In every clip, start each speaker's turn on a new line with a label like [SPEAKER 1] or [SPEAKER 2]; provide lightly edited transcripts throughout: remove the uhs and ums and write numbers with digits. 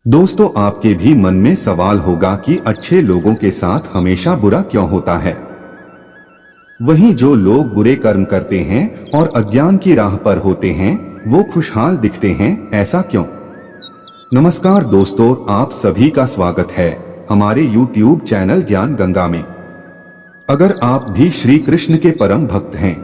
[SPEAKER 1] दोस्तों, आपके भी मन में सवाल होगा कि अच्छे लोगों के साथ हमेशा बुरा क्यों होता है। वहीं जो लोग बुरे कर्म करते हैं और अज्ञान की राह पर होते हैं वो खुशहाल दिखते हैं, ऐसा क्यों? नमस्कार दोस्तों, आप सभी का स्वागत है हमारे YouTube चैनल ज्ञान गंगा में। अगर आप भी श्री कृष्ण के परम भक्त हैं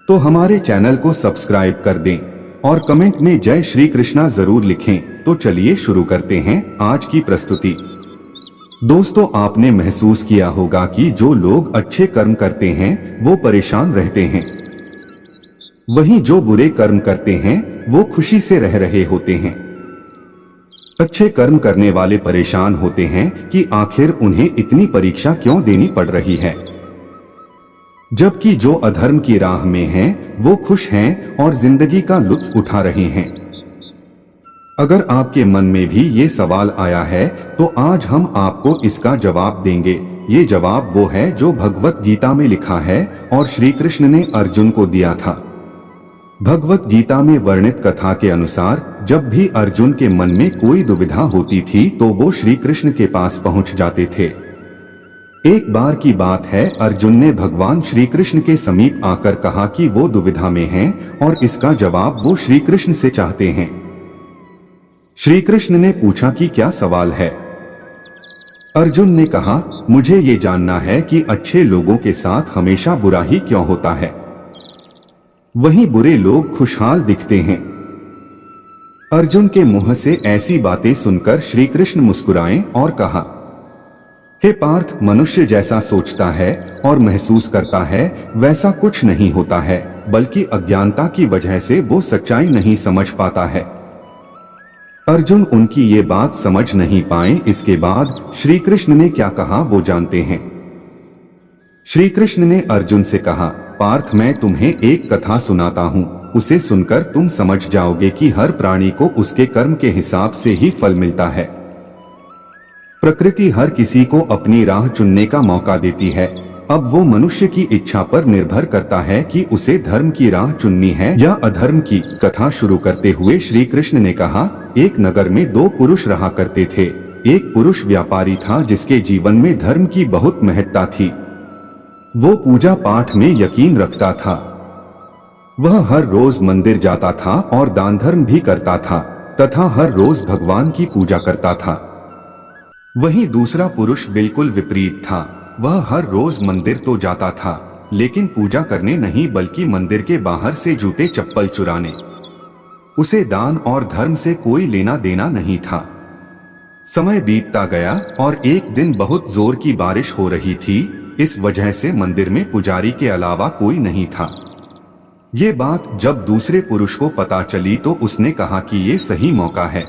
[SPEAKER 1] तो हमारे चैनल को सब्सक्राइब कर दें और कमेंट में जय श्री कृष्णा जरूर लिखें। तो चलिए शुरू करते हैं आज की प्रस्तुति। दोस्तों, आपने महसूस किया होगा कि जो लोग अच्छे कर्म करते हैं वो परेशान रहते हैं, वहीं जो बुरे कर्म करते हैं वो खुशी से रह रहे होते हैं। अच्छे कर्म करने वाले परेशान होते हैं कि आखिर उन्हें इतनी परीक्षा क्यों देनी पड़ रही है, जबकि जो अधर्म की राह में हैं वो खुश हैं और जिंदगी का लुत्फ उठा रहे हैं। अगर आपके मन में भी ये सवाल आया है तो आज हम आपको इसका जवाब देंगे। ये जवाब वो है जो भगवत गीता में लिखा है और श्री कृष्ण ने अर्जुन को दिया था। भगवत गीता में वर्णित कथा के अनुसार जब भी अर्जुन के मन में कोई दुविधा होती थी तो वो श्री कृष्ण के पास पहुंच जाते थे। एक बार की बात है, अर्जुन ने भगवान श्री कृष्ण के समीप आकर कहा कि वो दुविधा में हैं और इसका जवाब वो श्री कृष्ण से चाहते हैं। श्री कृष्ण ने पूछा कि क्या सवाल है? अर्जुन ने कहा, मुझे ये जानना है कि अच्छे लोगों के साथ हमेशा बुरा ही क्यों होता है, वहीं बुरे लोग खुशहाल दिखते हैं। अर्जुन के मुंह से ऐसी बातें सुनकर श्री कृष्ण मुस्कुराए और कहा, हे पार्थ, मनुष्य जैसा सोचता है और महसूस करता है वैसा कुछ नहीं होता है, बल्कि अज्ञानता की वजह से वो सच्चाई नहीं समझ पाता है। अर्जुन उनकी ये बात समझ नहीं पाए। इसके बाद श्री कृष्ण ने क्या कहा वो जानते हैं। श्री कृष्ण ने अर्जुन से कहा, पार्थ, मैं तुम्हें एक कथा सुनाता हूँ, उसे सुनकर तुम समझ जाओगे कि हर प्राणी को उसके कर्म के हिसाब से ही फल मिलता है। प्रकृति हर किसी को अपनी राह चुनने का मौका देती है। अब वो मनुष्य की इच्छा पर निर्भर करता है कि उसे धर्म की राह चुननी है या अधर्म की। कथा शुरू करते हुए श्री कृष्ण ने कहा, एक नगर में दो पुरुष रहा करते थे। एक पुरुष व्यापारी था जिसके जीवन में धर्म की बहुत महत्ता थी। वो पूजा पाठ में यकीन रखता था। वह हर रोज मंदिर जाता था और दान धर्म भी करता था तथा हर रोज भगवान की पूजा करता था। वहीं दूसरा पुरुष बिल्कुल विपरीत था। वह हर रोज मंदिर तो जाता था लेकिन पूजा करने नहीं बल्कि मंदिर के बाहर से जूते चप्पल चुराने। उसे दान और धर्म से कोई लेना देना नहीं था। समय बीतता गया और एक दिन बहुत जोर की बारिश हो रही थी। इस वजह से मंदिर में पुजारी के अलावा कोई नहीं था। ये बात जब दूसरे पुरुष को पता चली तो उसने कहा कि ये सही मौका है।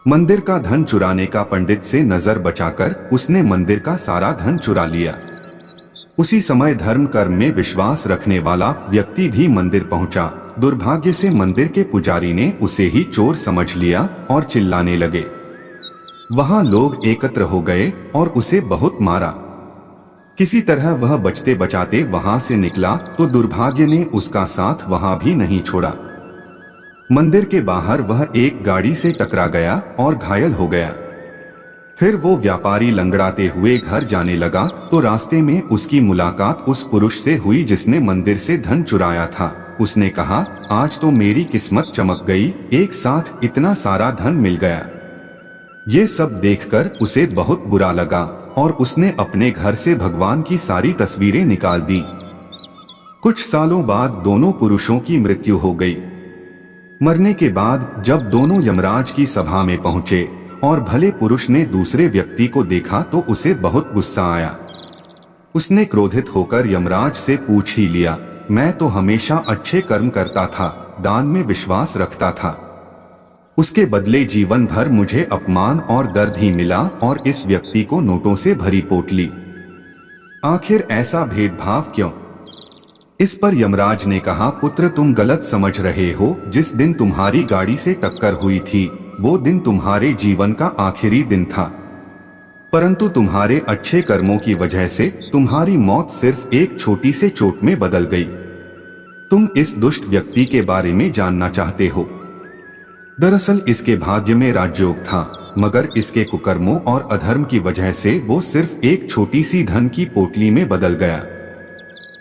[SPEAKER 1] मंदिर का धन चुराने का पंडित से नजर बचाकर उसने मंदिर का सारा धन चुरा लिया। उसी समय धर्म कर्म में विश्वास रखने वाला व्यक्ति भी मंदिर पहुंचा। दुर्भाग्य से मंदिर के पुजारी ने उसे ही चोर समझ लिया और चिल्लाने लगे। वहां लोग एकत्र हो गए और उसे बहुत मारा। किसी तरह वह बचते बचाते वहां से निकला तो दुर्भाग्य ने उसका साथ वहां भी नहीं छोड़ा। मंदिर के बाहर वह एक गाड़ी से टकरा गया और घायल हो गया। फिर वो व्यापारी लंगड़ाते हुए घर जाने लगा तो रास्ते में उसकी मुलाकात उस पुरुष से हुई जिसने मंदिर से धन चुराया था। उसने कहा, आज तो मेरी किस्मत चमक गई, एक साथ इतना सारा धन मिल गया। ये सब देखकर उसे बहुत बुरा लगा और उसने अपने घर से भगवान की सारी तस्वीरें निकाल दी। कुछ सालों बाद दोनों पुरुषों की मृत्यु हो गई। मरने के बाद जब दोनों यमराज की सभा में पहुंचे और भले पुरुष ने दूसरे व्यक्ति को देखा तो उसे बहुत गुस्सा आया। उसने क्रोधित होकर यमराज से पूछ ही लिया, मैं तो हमेशा अच्छे कर्म करता था, दान में विश्वास रखता था, उसके बदले जीवन भर मुझे अपमान और दर्द ही मिला और इस व्यक्ति को नोटों से भरी पोटली। आखिर ऐसा भेदभाव क्यों? इस पर यमराज ने कहा, पुत्र, तुम गलत समझ रहे हो। जिस दिन तुम्हारी गाड़ी से टक्कर हुई थी वो दिन तुम्हारे जीवन का आखिरी दिन था, परंतु तुम्हारे अच्छे कर्मों की वजह से तुम्हारी मौत सिर्फ एक छोटी से चोट में बदल गई। तुम इस दुष्ट व्यक्ति के बारे में जानना चाहते हो? दरअसल इसके भाग्य में राजयोग था, मगर इसके कुकर्मों और अधर्म की वजह से वो सिर्फ एक छोटी सी धन की पोटली में बदल गया।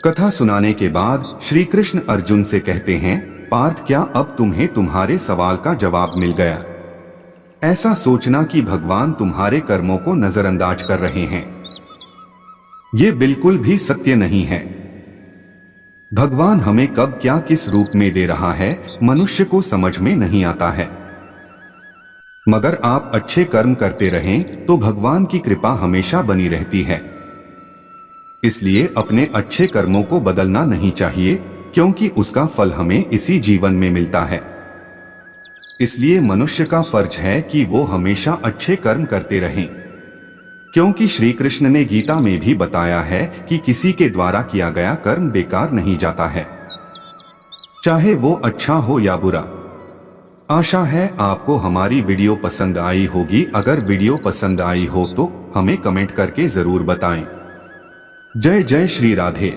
[SPEAKER 1] कथा सुनाने के बाद श्री कृष्ण अर्जुन से कहते हैं, पार्थ क्या अब तुम्हें तुम्हारे सवाल का जवाब मिल गया? ऐसा सोचना कि भगवान तुम्हारे कर्मों को नजरअंदाज कर रहे हैं, ये बिल्कुल भी सत्य नहीं है। भगवान हमें कब क्या किस रूप में दे रहा है मनुष्य को समझ में नहीं आता है। मगर आप अच्छे कर्म करते रहें तो भगवान की कृपा हमेशा बनी रहती है। इसलिए अपने अच्छे कर्मों को बदलना नहीं चाहिए, क्योंकि उसका फल हमें इसी जीवन में मिलता है। इसलिए मनुष्य का फर्ज है कि वो हमेशा अच्छे कर्म करते रहें, क्योंकि श्री कृष्ण ने गीता में भी बताया है कि किसी के द्वारा किया गया कर्म बेकार नहीं जाता है, चाहे वो अच्छा हो या बुरा। आशा है आपको हमारी वीडियो पसंद आई होगी। अगर वीडियो पसंद आई हो तो हमें कमेंट करके जरूर बताएं। जय जय श्री राधे।